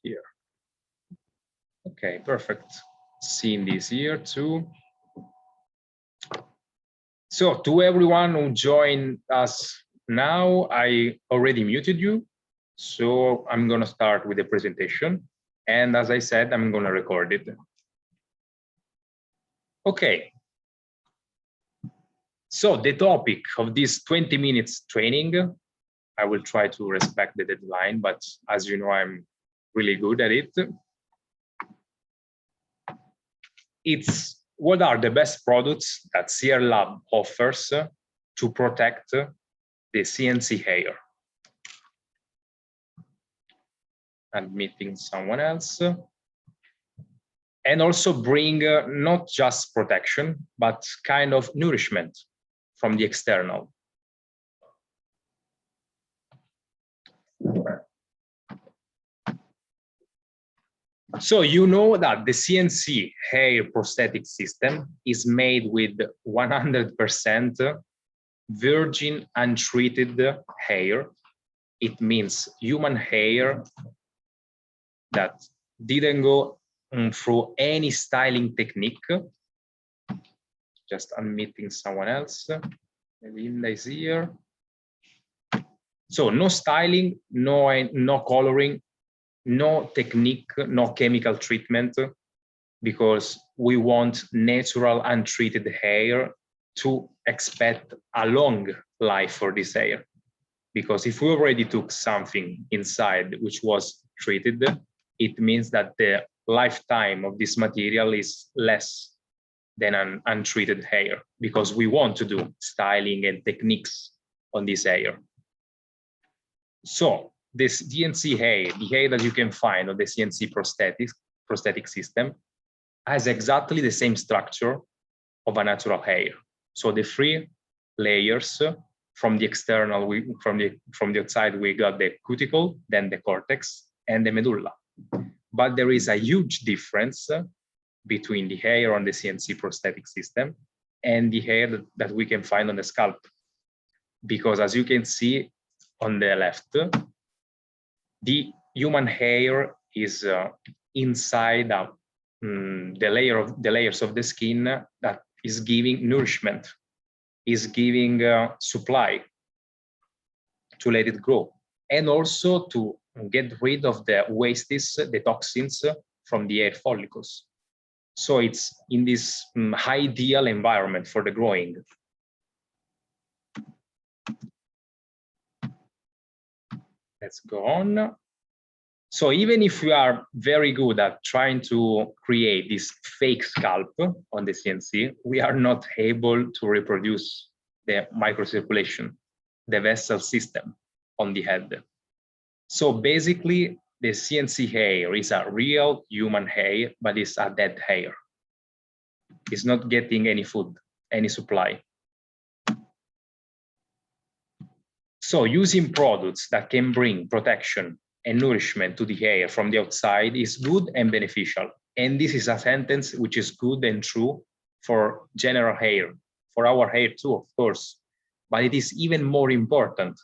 here. Okay, perfect. Seeing this here too. So to everyone who joined us now, I already muted you. So I'm going to start with the presentation. And as I said, I'm going to record it. Okay. So the topic of this 20 minutes training, I will try to respect the deadline, but as you know, I'm really good at it. It's what are the best products that CR Lab offers to protect the CNC hair. I'm meeting someone else. And also bring not just protection, but kind of nourishment from the external. So you know that the CNC hair prosthetic system is made with 100% virgin untreated hair. It means human hair that didn't go through any styling technique. Just unmuting someone else. Maybe Linda is here. So no styling, no coloring, no technique, no chemical treatment, because we want natural untreated hair to expect a long life for this hair. Because if we already took something inside which was treated, it means that the lifetime of this material is less than an untreated hair, because we want to do styling and techniques on this hair. So this CNC hair, the hair that you can find on the CNC prosthetic system, has exactly the same structure of a natural hair. So the 3 layers from the external, from the outside, we got the cuticle, then the cortex, and the medulla. But there is a huge difference between the hair on the CNC prosthetic system and the hair that we can find on the scalp. Because as you can see on the left, the human hair is inside the layers of the skin that is giving nourishment, is giving supply to let it grow, and also to get rid of the wastes, the toxins from the hair follicles. So it's in this ideal environment for the growing. Let's go on. So even if we are very good at trying to create this fake scalp on the CNC, we are not able to reproduce the microcirculation, the vessel system on the head. So basically, the CNC hair is a real human hair, but it's a dead hair. It's not getting any food, any supply. So using products that can bring protection and nourishment to the hair from the outside is good and beneficial. And this is a sentence which is good and true for general hair, for our hair too, of course, but it is even more important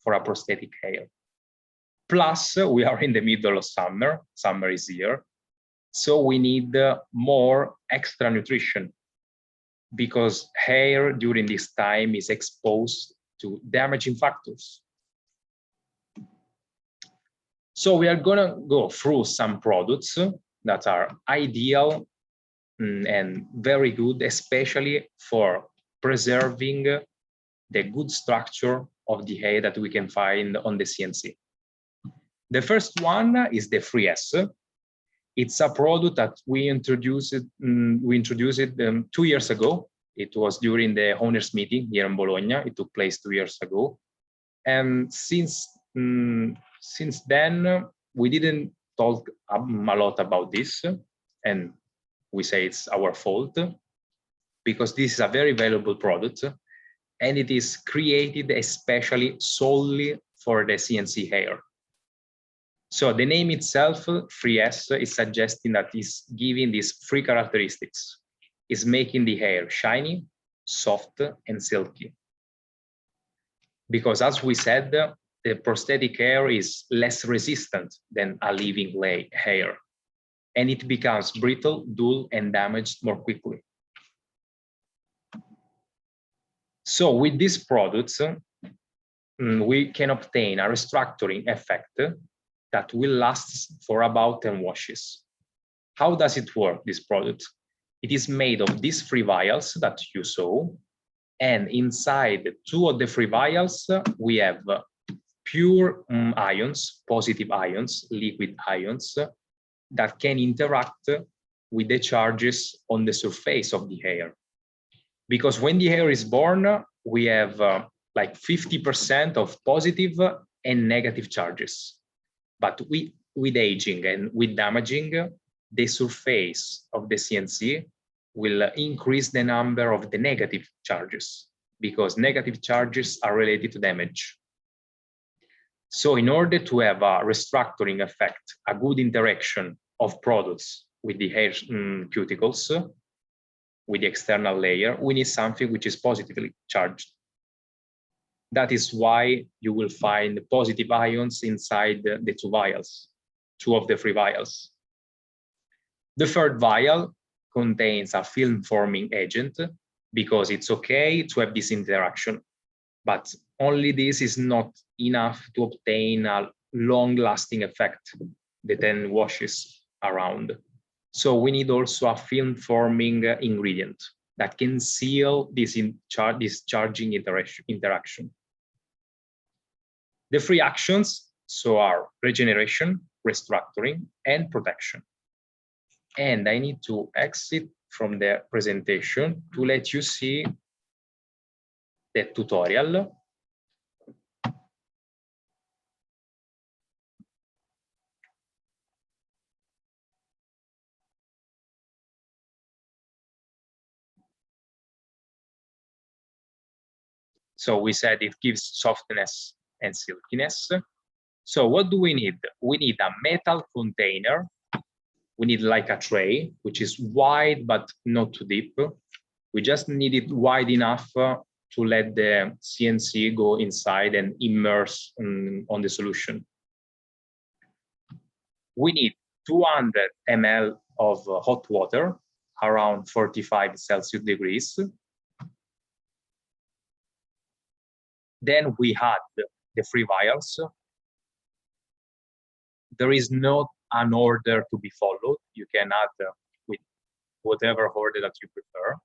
for a prosthetic hair. Plus, we are in the middle of summer. Summer is here. So we need more extra nutrition, because hair during this time is exposed to damaging factors. So we are gonna go through some products that are ideal and very good, especially for preserving the good structure of the hair that we can find on the CNC. The first one is the 3S. It's a product that we introduced 2 years ago. It was during the owners meeting here in Bologna. It took place 2 years ago. And since then, we didn't talk a lot about this. And we say it's our fault, because this is a very valuable product. And it is created especially solely for the CNC hair. So the name itself, 3S, is suggesting that it's giving these 3 characteristics. It's making the hair shiny, soft, and silky. Because as we said, the prosthetic hair is less resistant than a living hair, and it becomes brittle, dull, and damaged more quickly. So with these products, we can obtain a restructuring effect that will last for about 10 washes. How does it work, this product? It is made of these 3 vials that you saw, and inside 2 of the 3 vials, we have pure ions, positive ions, liquid ions, that can interact with the charges on the surface of the hair. Because when the hair is born, we have like 50% of positive and negative charges. But with aging and with damaging, the surface of the CNC will increase the number of the negative charges, because negative charges are related to damage. So in order to have a restructuring effect, a good interaction of products with the hair cuticles, with the external layer, we need something which is positively charged. That is why you will find positive ions inside the 2 vials, 2 of the 3 vials. The 3rd vial contains a film forming agent, because it's okay to have this interaction, but only this is not enough to obtain a long-lasting effect, the 10 washes around. So we need also a film forming ingredient that can seal this charging interaction. The 3 actions are regeneration, restructuring, and protection. And I need to exit from the presentation to let you see the tutorial. So we said it gives softness and silkiness. So what do we need? We need a metal container. We need like a tray, which is wide but not too deep. We just need it wide enough to let the CNC go inside and immerse on the solution. We need 200 ml of hot water, around 45 Celsius degrees. Then we add the 3 vials. There is not an order to be followed. You can add with whatever order that you prefer.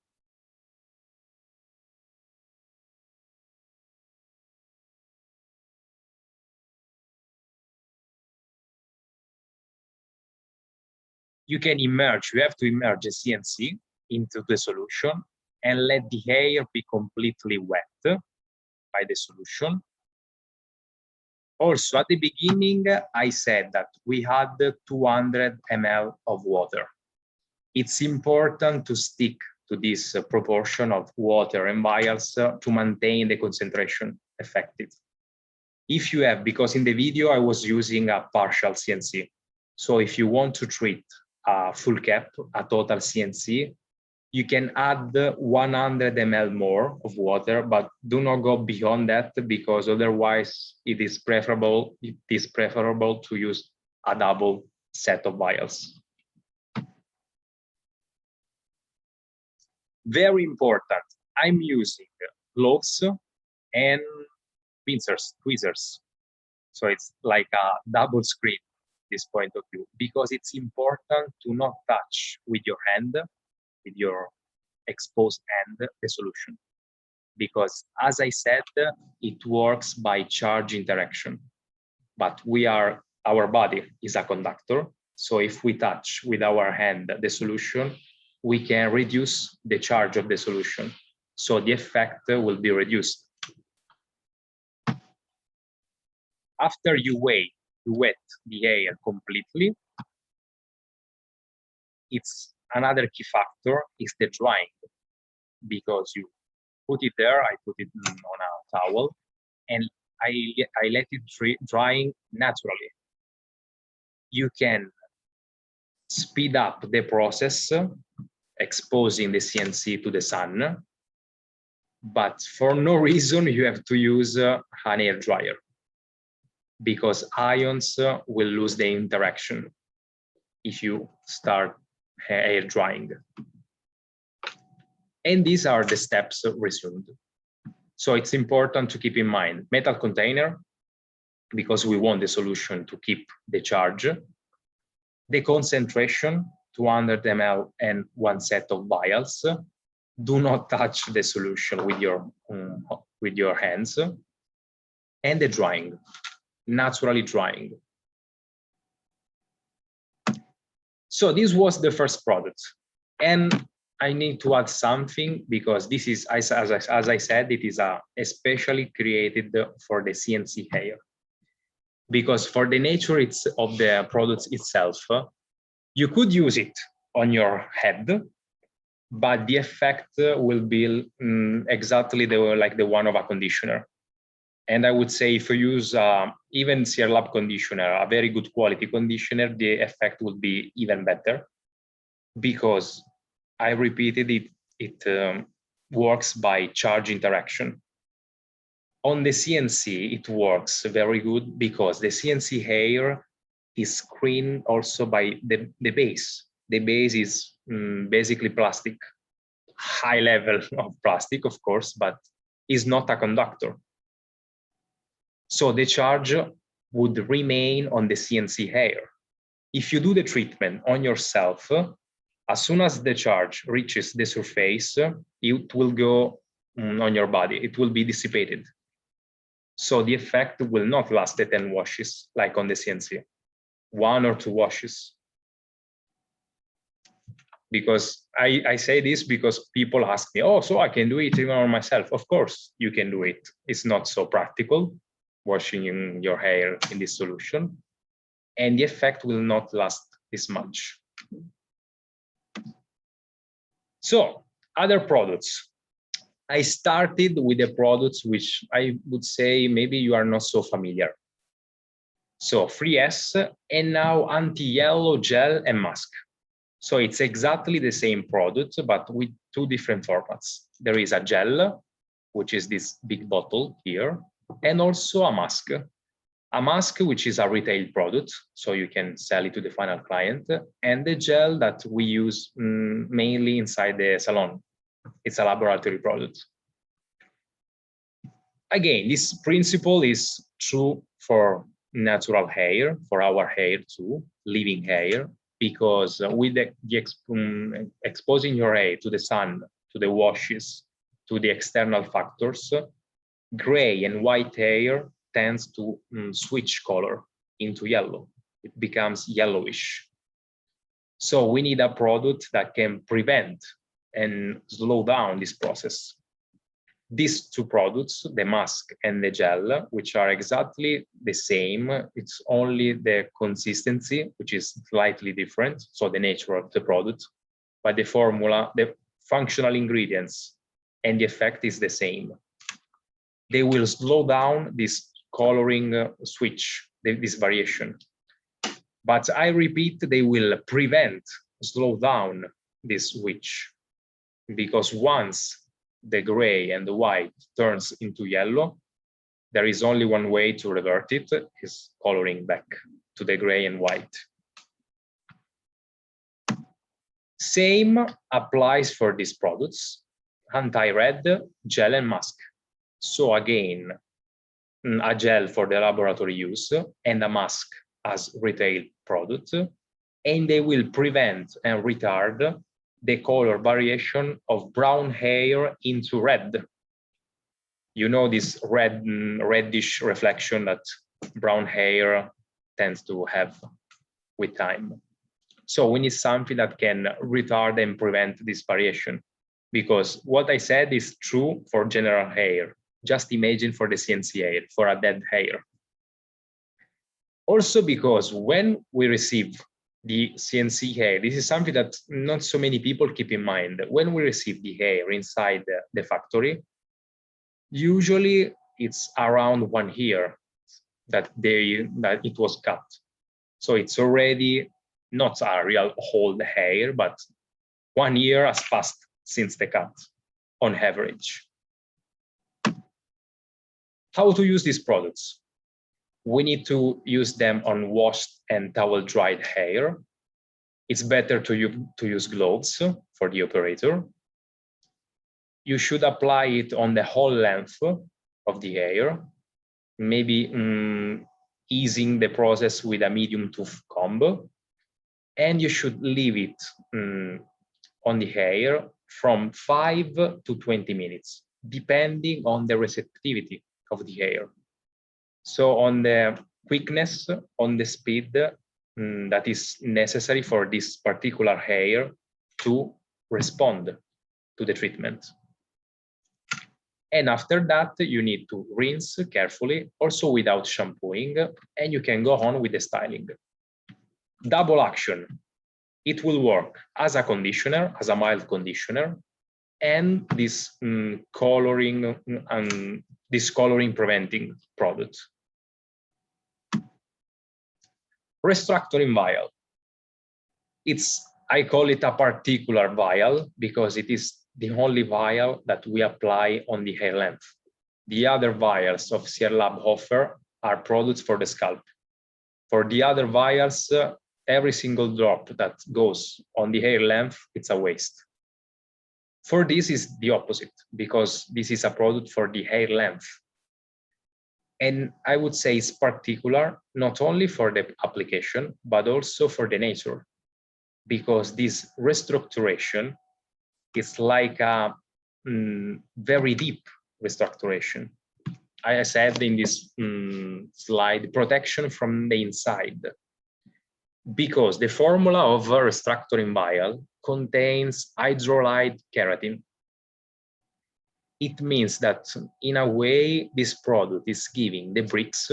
You have to immerse the CNC into the solution and let the hair be completely wet by the solution. Also, at the beginning, I said that we had 200 ml of water. It's important to stick to this proportion of water and vials to maintain the concentration effective. If you have, because in the video I was using a partial CNC, so if you want to treat a full cap, a total CNC, you can add 100 ml more of water, but do not go beyond that, because otherwise it is preferable to use a double set of vials. Very important, I'm using gloves and pincers, tweezers. So it's like a double screen, this point of view, because it's important to not touch with your hand, with your exposed hand, the solution. Because as I said, it works by charge interaction. But our body is a conductor. So if we touch with our hand the solution, we can reduce the charge of the solution. So the effect will be reduced. After you wet the hair completely, it's another key factor is the drying, because you put it there, I put it on a towel, and I let it drying naturally. You can speed up the process, exposing the CNC to the sun, but for no reason you have to use an hair dryer. because ions will lose the interaction if you start hair drying. And these are the steps resumed. So it's important to keep in mind metal container, because we want the solution to keep the charge, the concentration, 200 ml and one set of vials. Do not touch the solution with your hands. And the drying, naturally drying. So this was the first product. And I need to add something, because this is, as I said, it is especially created for the CNC hair. Because for the nature of the products itself, you could use it on your head, but the effect will be exactly like the one of a conditioner. And I would say if you use even CR Lab conditioner, a very good quality conditioner, the effect will be even better, because I repeated it works by charge interaction. On the CNC, it works very good because the CNC hair is screened also by the base. The base is basically plastic, high level of plastic, of course, but is not a conductor. So the charge would remain on the CNC hair. If you do the treatment on yourself, as soon as the charge reaches the surface, it will go on your body. It will be dissipated. So the effect will not last the 10 washes like on the CNC, 1 or 2 washes. Because I say this because people ask me, oh, so I can do it even on myself. Of course, you can do it. It's not so practical, washing your hair in this solution. And the effect will not last this much. So, other products. I started with the products which I would say maybe you are not so familiar. So, 3S, and now anti-yellow gel and mask. So it's exactly the same product, but with 2 different formats. There is a gel, which is this big bottle here, and also a mask. A mask, which is a retail product, so you can sell it to the final client, and the gel that we use mainly inside the salon. It's a laboratory product. Again, this principle is true for natural hair, for our hair too, living hair, because with exposing your hair to the sun, to the washes, to the external factors, gray and white hair tends to switch color into yellow. It becomes yellowish. So we need a product that can prevent and slow down this process. These 2 products, the mask and the gel, which are exactly the same, it's only the consistency, which is slightly different, so the nature of the product, but the formula, the functional ingredients, and the effect is the same. They will slow down this coloring switch, this variation. But I repeat, they will prevent, slow down this switch, because once the gray and the white turns into yellow, there is only one way to revert it, is coloring back to the gray and white. Same applies for these products, anti-red, gel and mask. So again, a gel for the laboratory use and a mask as retail product, and they will prevent and retard the color variation of brown hair into red. You know this reddish reflection that brown hair tends to have with time. So we need something that can retard and prevent this variation, because what I said is true for general hair. Just imagine for the CNC hair, for a dead hair. Also because when we receive the CNC hair, this is something that not so many people keep in mind. When we receive the hair inside the factory, usually it's around 1 year that it was cut. So it's already not a real old hair, but 1 year has passed since the cut on average. How to use these products? We need to use them on washed and towel dried hair. It's better to use gloves for the operator. You should apply it on the whole length of the hair, maybe easing the process with a medium tooth comb. And you should leave it on the hair from 5 to 20 minutes, depending on the receptivity of the hair. So on the quickness, on the speed that is necessary for this particular hair to respond to the treatment. And after that, you need to rinse carefully, also without shampooing, and you can go on with the styling. Double action. It will work as a conditioner, as a mild conditioner, and this coloring and discoloring preventing product. Restructuring vial. I call it a particular vial because it is the only vial that we apply on the hair length. The other vials of CR Lab offer are products for the scalp. For the other vials, every single drop that goes on the hair length, it's a waste. For this is the opposite, because this is a product for the hair length. And I would say it's particular, not only for the application, but also for the nature, because this restructuration is like a very deep restructuration. I said in this slide, protection from the inside, because the formula of a restructuring vial contains hydrolyzed keratin. It means that in a way, this product is giving the bricks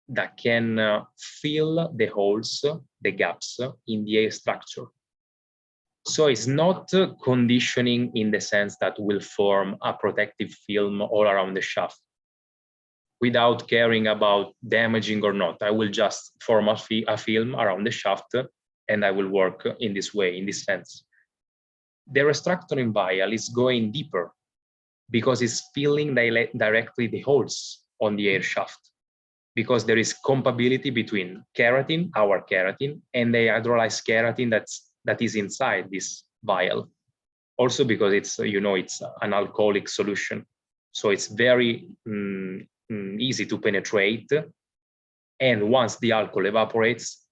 that can fill the holes, the gaps in the hair structure. So it's not conditioning in the sense that will form a protective film all around the shaft without caring about damaging or not. I will just form a film around the shaft and I will work in this way, in this sense. The restructuring vial is going deeper because it's filling directly the holes on the hair shaft, because there is compatibility between keratin, our keratin, and the hydrolyzed keratin that is inside this vial. Also because it's, it's an alcoholic solution. So it's very easy to penetrate. And once the alcohol evaporates,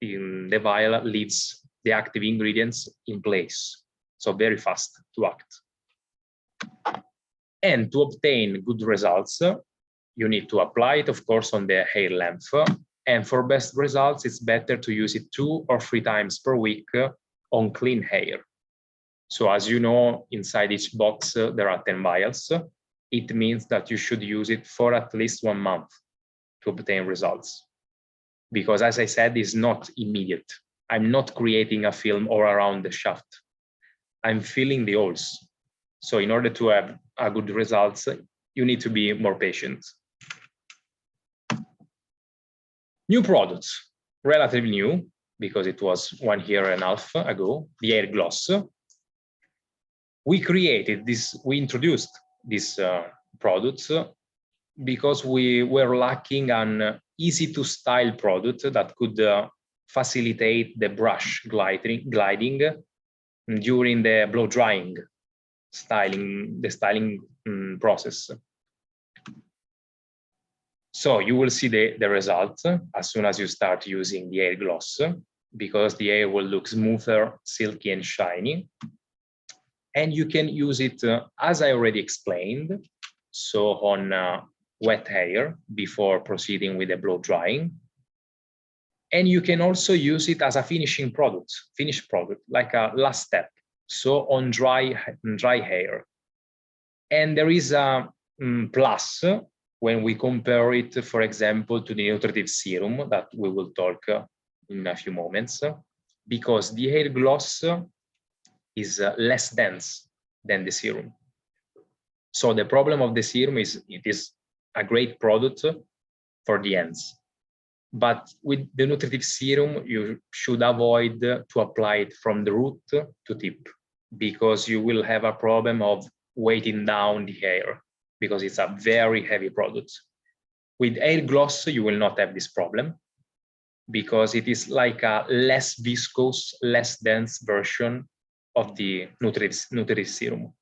the vial leaves the active ingredients in place. So very fast to act. And to obtain good results, you need to apply it, of course, on the hair length. And for best results, it's better to use it 2 or 3 times per week on clean hair. So as you know, inside each box, there are 10 vials. It means that you should use it for at least 1 month to obtain results. Because as I said, it's not immediate. I'm not creating a film all around the shaft. I'm filling the holes. So in order to have a good results, you need to be more patient. New products, relatively new, because it was 1.5 years ago, the hair gloss. We introduced these products because we were lacking an easy to style product that could facilitate the brush gliding during the blow drying the styling process. So you will see the result as soon as you start using the hair gloss, because the hair will look smoother, silky, and shiny. And you can use it, as I already explained, so on wet hair before proceeding with the blow drying. And you can also use it as a finished product, like a last step, so on dry hair. And there is a plus when we compare it, for example, to the nutritive serum that we will talk in a few moments, because the hair gloss is less dense than the serum. So the problem of the serum is it is a great product for the ends. But with the nutritive serum, you should avoid to apply it from the root to tip, because you will have a problem of weighting down the hair, because it's a very heavy product. With hair gloss, you will not have this problem because it is like a less viscous, less dense version of the nutritive serum.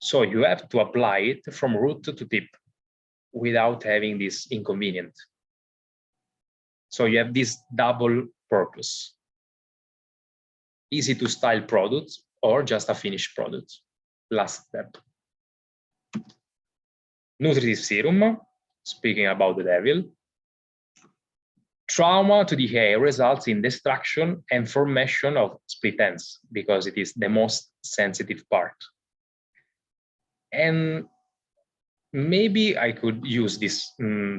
So you have to apply it from root to tip without having this inconvenience. So you have this double purpose. Easy to style product or just a finished product. Last step. Nutritive serum, speaking about the devil. Trauma to the hair results in destruction and formation of split ends because it is the most sensitive part. And maybe I could use this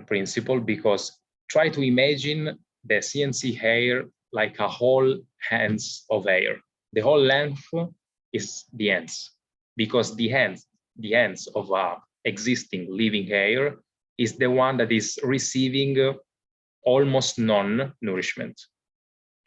principle because try to imagine the CNC hair like a whole hands of hair. The whole length is the ends because the ends of existing living hair is the one that is receiving almost non-nourishment.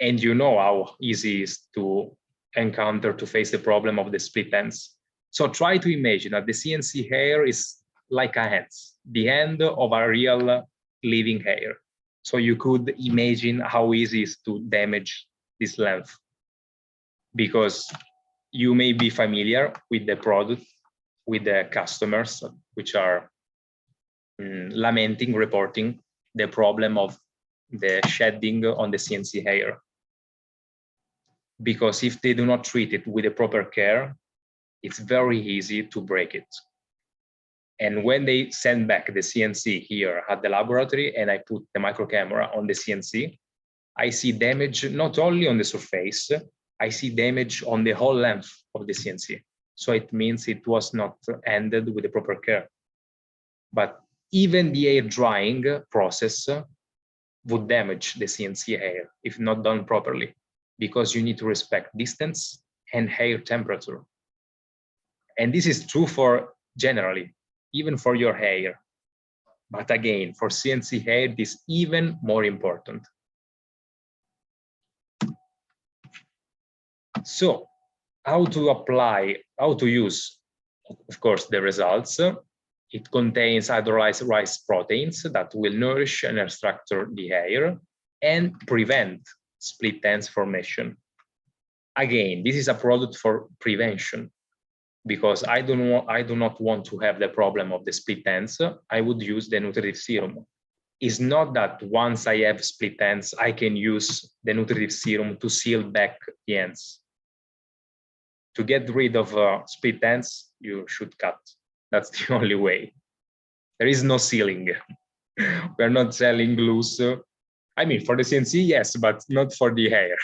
And you know how easy it is to encounter, to face the problem of the split ends. So try to imagine that the CNC hair is like a hand, the end of a real living hair. So you could imagine how easy it is to damage this length, because you may be familiar with the product, with the customers, which are lamenting, reporting the problem of the shedding on the CNC hair. Because if they do not treat it with the proper care, it's very easy to break it. And when they send back the CNC here at the laboratory and I put the micro camera on the CNC, I see damage not only on the surface, I see damage on the whole length of the CNC. So it means it was not ended with the proper care. But even the air drying process would damage the CNC hair if not done properly, because you need to respect distance and hair temperature. And this is true for generally, even for your hair. But again, for CNC hair, it is even more important. So how to apply, how to use, of course, the results. It contains hydrolyzed rice proteins that will nourish and structure the hair and prevent split ends formation. Again, this is a product for prevention, because I do not want to have the problem of the split ends. I would use the nutritive serum. It's not that once I have split ends, I can use the nutritive serum to seal back the ends. To get rid of split ends, you should cut. That's the only way. There is no sealing. We're not selling glues. I mean, for the CNC, yes, but not for the hair.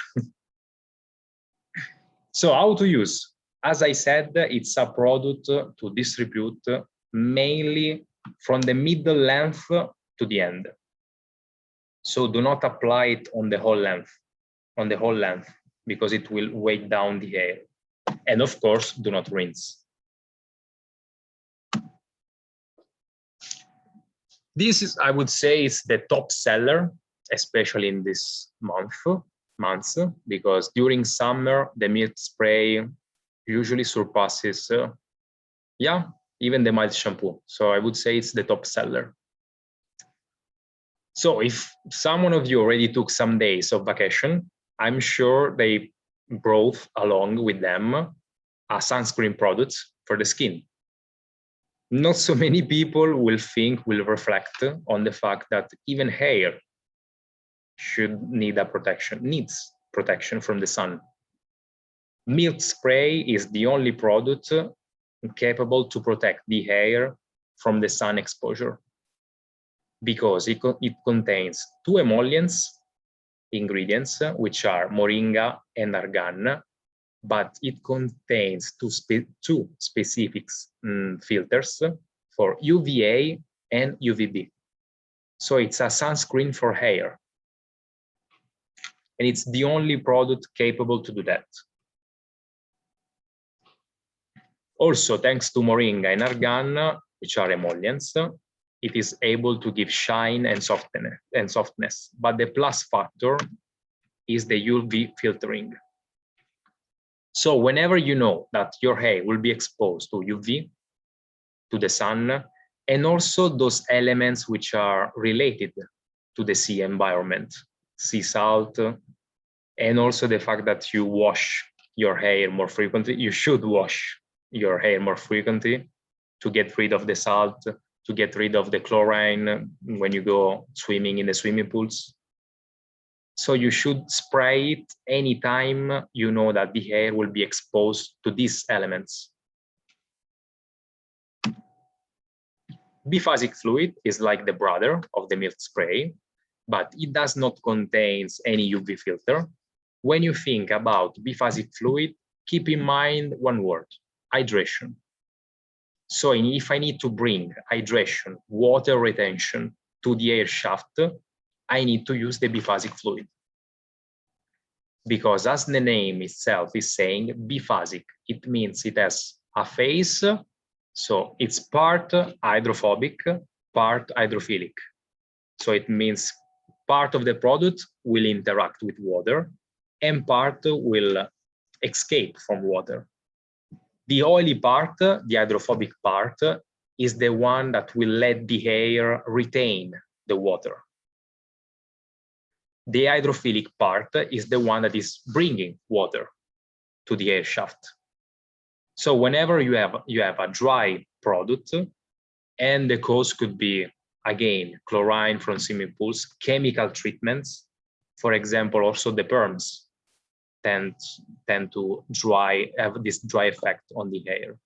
So how to use? As I said, it's a product to distribute mainly from the middle length to the end. So do not apply it on the whole length, because it will weigh down the hair. And of course, do not rinse. This is, I would say, is the top seller, especially in this months, because during summer, the milk spray usually surpasses, even the mild shampoo. So I would say it's the top seller. So if someone of you already took some days of vacation, I'm sure they brought along with them a sunscreen product for the skin. Not so many people will reflect on the fact that even hair needs protection from the sun. Milk spray is the only product capable to protect the hair from the sun exposure, because it contains two emollients ingredients, which are moringa and argan, but it contains two specific filters for UVA and UVB. So it's a sunscreen for hair. And it's the only product capable to do that. Also, thanks to moringa and argan, which are emollients, it is able to give shine and softness. But the plus factor is the UV filtering. So whenever you know that your hair will be exposed to UV, to the sun, and also those elements which are related to the sea environment, sea salt, and also the fact that you wash your hair more frequently. You should wash your hair more frequently to get rid of the salt, to get rid of the chlorine when you go swimming in the swimming pools. So you should spray it anytime you know that the hair will be exposed to these elements. Biphasic fluid is like the brother of the milk spray, but it does not contain any UV filter. When you think about biphasic fluid, keep in mind one word: hydration. So if I need to bring hydration, water retention to the air shaft, I need to use the biphasic fluid. Because as the name itself is saying, biphasic, it means it has a phase, so it's part hydrophobic, part hydrophilic. So it means part of the product will interact with water and part will escape from water. The oily part, the hydrophobic part, is the one that will let the hair retain the water. The hydrophilic part is the one that is bringing water to the air shaft. So whenever you have a dry product, and the cause could be, again, chlorine from swimming pools, chemical treatments, for example, also the perms tend to have this dry effect on the hair.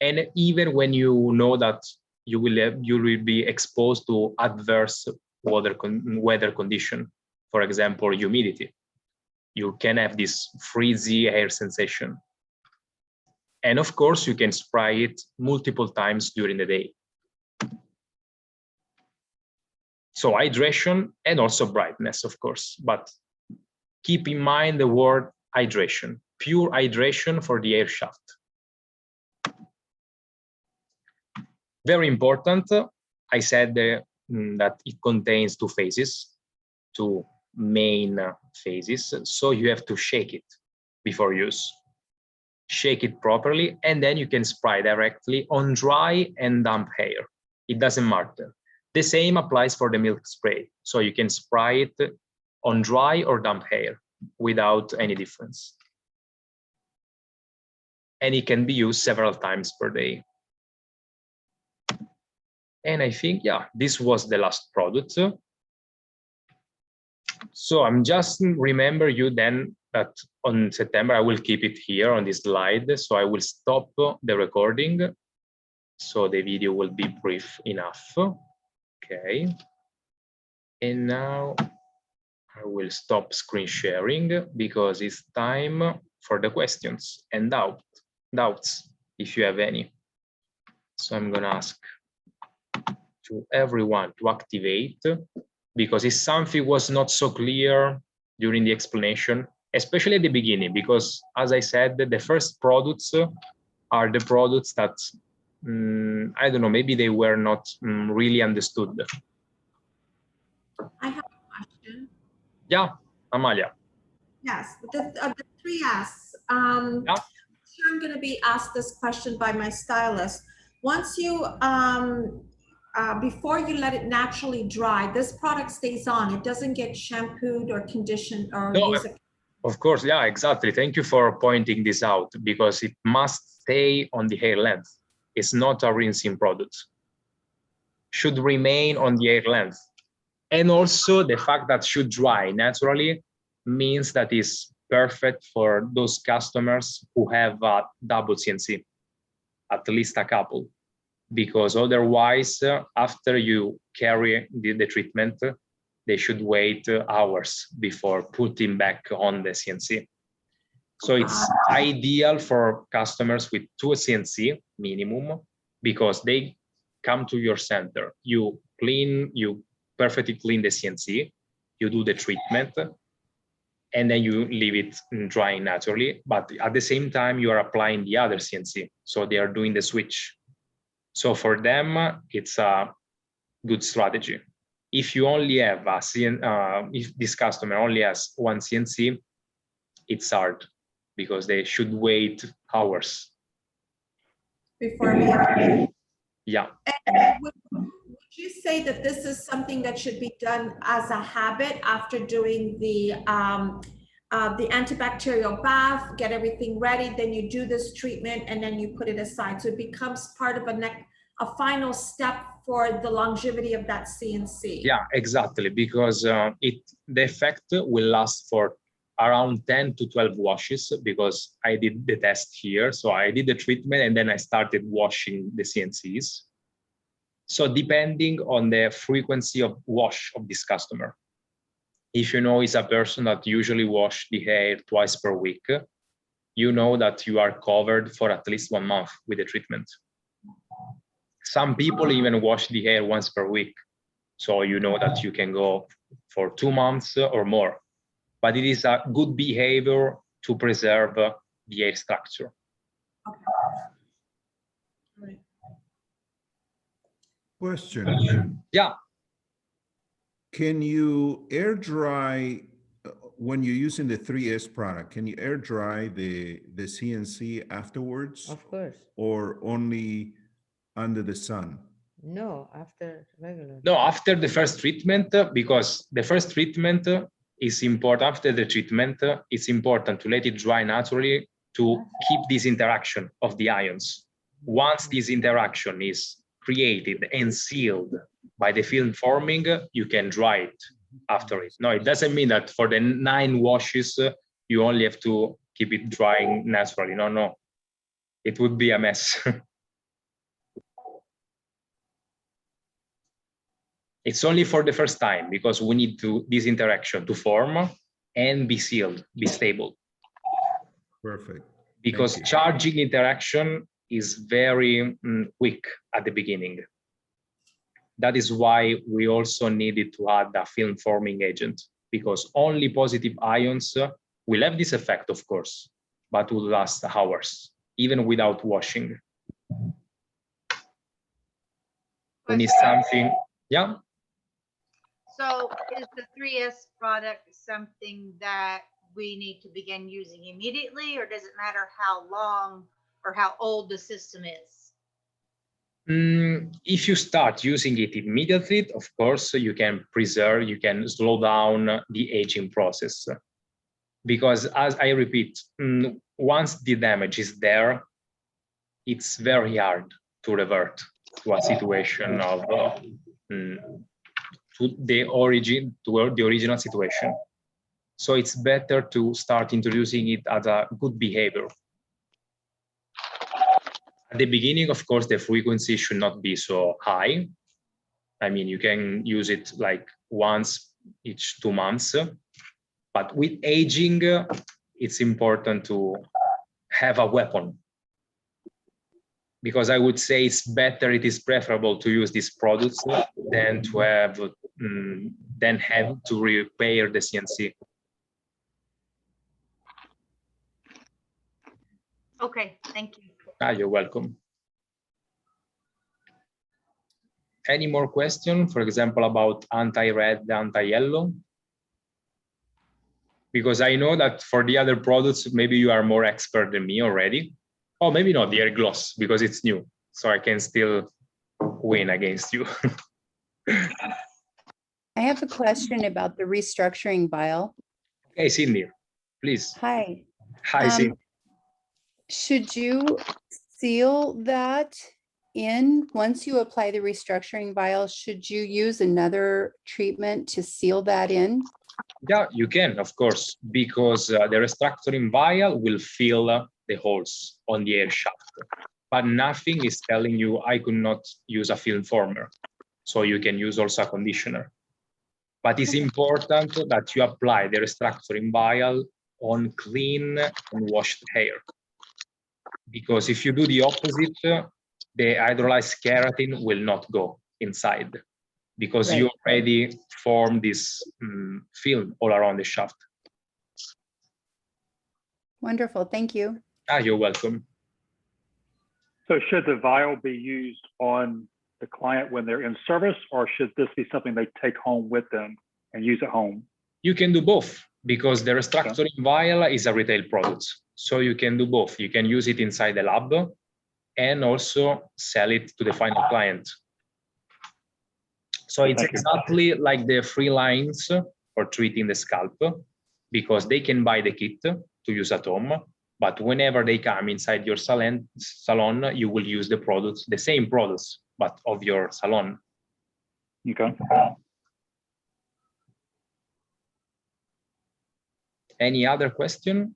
And even when you know that you will be exposed to adverse weather condition, for example, humidity, you can have this frizzy hair sensation. And of course, you can spray it multiple times during the day. So hydration and also brightness, of course, but keep in mind the word hydration, pure hydration for the air shaft. Very important, I said that it contains two phases, two main phases, so you have to shake it before use. Shake it properly, and then you can spray directly on dry and damp hair. It doesn't matter. The same applies for the milk spray, so you can spray it on dry or damp hair without any difference. And it can be used several times per day. And I think, yeah, this was the last product. So I'm just remember you then that on September, I will keep it here on this slide. So I will stop the recording. So the video will be brief enough. Okay. And now I will stop screen sharing because it's time for the questions and doubts, if you have any. So I'm gonna ask to everyone to activate, because if something was not so clear during the explanation, especially at the beginning, because as I said, the first products are the products that, I don't know, maybe they were not really understood. I have a question. Yeah, Amalia. Yes, the three S's. Yeah. I'm going to be asked this question by my stylist. Once you, before you let it naturally dry, this product stays on. It doesn't get shampooed or conditioned or use it. Of course, yeah, exactly. Thank you for pointing this out, because it must stay on the hair length. It's not a rinsing product. Should remain on the hair length. And also the fact that should dry naturally means that it's perfect for those customers who have a double CNC, at least a couple, because otherwise, after you carry the treatment, they should wait hours before putting back on the CNC. So it's ideal for customers with 2 CNC minimum, because they come to your center, you perfectly clean the CNC, you do the treatment, and then you leave it drying naturally. But at the same time, you are applying the other CNC. So they are doing the switch. So for them, it's a good strategy. If you only have if this customer only has 1 CNC, it's hard, because they should wait hours. Before we have... Yeah. And Would you say that this is something that should be done as a habit after doing the antibacterial bath, get everything ready, then you do this treatment and then you put it aside. So it becomes part of a final step for the longevity of that CNC. Yeah, exactly, because the effect will last for around 10 to 12 washes, because I did the test here. So I did the treatment and then I started washing the CNCs. So depending on the frequency of wash of this customer, if you know it's a person that usually wash the hair twice per week, you know that you are covered for at least 1 month with the treatment. Some people even wash the hair once per week. So you know that you can go for 2 months or more. But it is a good behavior to preserve the hair structure. Okay. Right. Question. Yeah. Can you air dry, when you're using the 3S product, can you air dry the CNC afterwards? Of course. Or only under the sun? No, after regular. No, after the first treatment, because the first treatment is important. After the treatment, it's important to let it dry naturally to keep this interaction of the ions. Once this interaction is created and sealed by the film forming, you can dry it after it. No, it doesn't mean that for the 9 washes, you only have to keep it drying naturally. No, no, it would be a mess. It's only for the first time, because we need this interaction to form and be sealed, be stable. Perfect. Because charging interaction is very quick at the beginning. That is why we also needed to add a film forming agent, because only positive ions will have this effect, of course, but will last hours, even without washing. We need something, yeah? So is the 3S product something that we need to begin using immediately, or does it matter how long or how old the system is? If you start using it immediately, of course, you can preserve, you can slow down the aging process. Because as I repeat, once the damage is there, it's very hard to revert to a situation of to the original situation. So it's better to start introducing it as a good behavior. At the beginning, of course, the frequency should not be so high. I mean, you can use it like once each 2 months. But with aging, it's important to have a weapon. Because I would say it's better, it is preferable to use these products than to have to repair the CNC. Okay, thank you. You're welcome. Any more questions, for example, about anti-red, anti-yellow? Because I know that for the other products, maybe you are more expert than me already. Oh, maybe not the air gloss, because it's new. So I can still win against you. I have a question about the restructuring vial. Okay, Cindy, please. Hi. Hi, Cindy. Should you seal that in once you apply the restructuring vial? Should you use another treatment to seal that in? Yeah, you can, of course, because the restructuring vial will fill the holes on the air shaft. But nothing is telling you I could not use a film former. So you can use also a conditioner. But it's important that you apply the restructuring vial on clean and washed hair. Because if you do the opposite, the hydrolyzed keratin will not go inside, because you already formed this film all around the shaft. Wonderful, thank you. You're welcome. So should the vial be used on the client when they're in service, or should this be something they take home with them and use at home? You can do both, because the restructuring vial is a retail product. So you can do both. You can use it inside the lab and also sell it to the final client. So it's Thank you. exactly like the free lines for treating the scalp, because they can buy the kit to use at home, but whenever they come inside your salon, you will use the products, the same products, but of your salon. Okay. Any other question?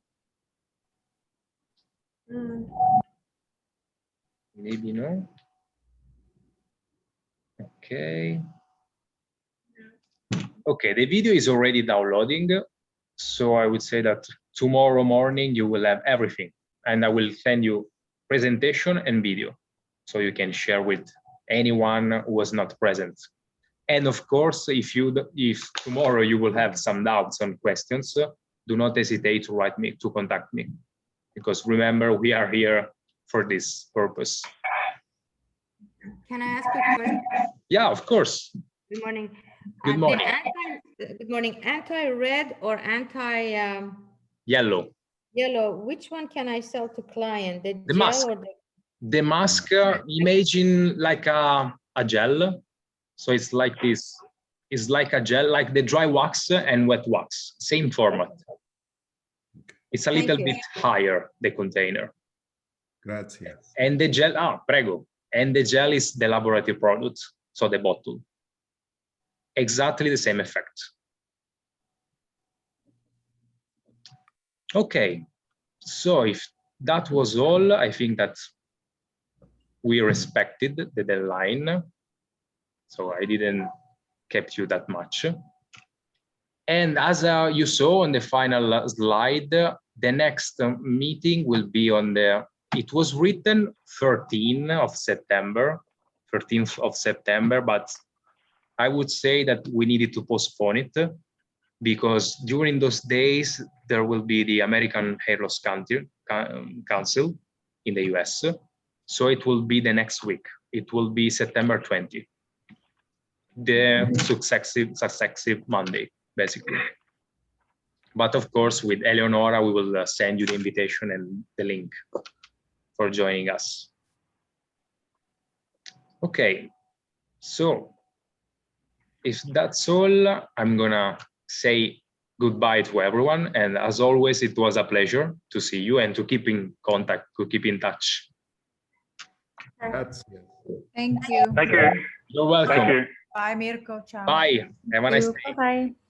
Mm. Maybe no. Okay. Okay, the video is already downloading. So I would say that tomorrow morning you will have everything, and I will send you presentation and video so you can share with anyone who was not present. And of course, if tomorrow you will have some doubts and questions, do not hesitate to write me, to contact me, because remember, we are here for this purpose. Can I ask you a question? Yeah, of course. Good morning. Good morning. Good morning. Anti-red or Yellow. anti-yellow? Which one can I sell to client? The The gel mask. or the? The mask, imagine like a gel. So it's like this. It's like a gel, like the dry wax and wet wax, same format. It's a Thank little you. bit higher, the container. Grazie. And the gel, prego. And the gel is the laboratory product, so the bottle. Exactly the same effect. Okay, so if that was all, I think that we respected the deadline. So I didn't kept you that much. And as you saw on the final slide, the next meeting will be on it was written 13th of September, but I would say that we needed to postpone it because during those days, there will be the American Hair Loss Council in the US. So it will be the next week. It will be September 20. The successive Monday, basically. But of course, with Eleonora, we will send you the invitation and the link for joining us. Okay, so if that's all, I'm gonna say goodbye to everyone. And as always, it was a pleasure to see you and to keep in contact, to keep in touch. Grazie. Thank you. Thank you. You're welcome. Thank you. Bye, Mirko. Ciao. Bye. Have a nice day. Bye-bye.